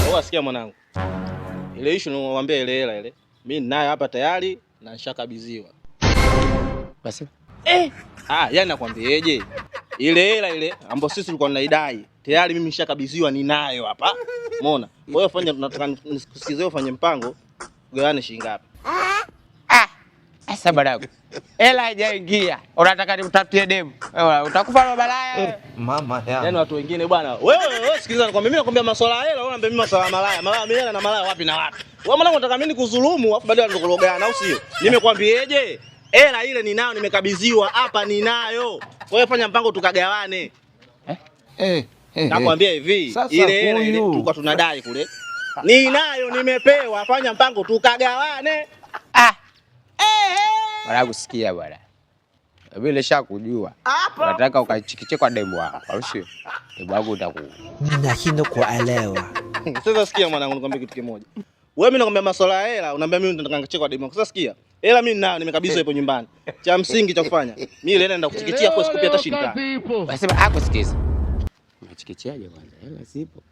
Wewe sikia mwanangu. Ile issue nimwambia ile hela ile. Mimi ninayo hapa tayari na nishakabidhiwa. Basi. Yani nakwambieje? Ile hela ile ambayo sisi tulikuwa tunaidai, tayari mimi nishakabidhiwa ninayo hapa. Umeona? Kwa hiyo fanya, tunataka nikusikize ufanye mpango gawane shilingi ngapi? Sasa bwana. Hela haijaingia. Unataka nikutafutie demu? Utakufa na balaya. Mama ya. Yaani watu wengine bwana. Wewe sikiliza nikwambia, mimi nakwambia masuala ya hela, wewe unaniambia mimi masuala ya malaya. Malaya mimi hela na malaya wapi na wapi? Wewe mwanangu unataka mimi nikudhulumu afu baadaye tunakulogana au sio? Nimekwambieje? Hela ile ninayo, nimekabidhiwa hapa ninayo. Kwa hiyo fanya mpango tukagawane. Nakwambia hivi, ile hela ile tulikuwa tunadai kule. Ninayo, nimepewa, fanya mpango tukagawane. Mwanangu sikia bwana. Mimi nilishakujua. Unataka ukachikiche kwa demu wako, au sio? Demu wako utakuwa. Ninashindwa kuelewa. Sasa sikia mwanangu, nikwambie kitu kimoja. Wewe mimi nakwambia masuala ya hela, unaambia mimi nataka nikacheke kwa demu wako. Sasa sikia. Hela mimi ninayo, nimekabidhiwa hapo nyumbani. Cha msingi cha kufanya, mimi ile naenda kuchikichia kwa siku hata shilingi 5. Basi hapo sikiza. Unachikichiaje kwanza? Hela zipo.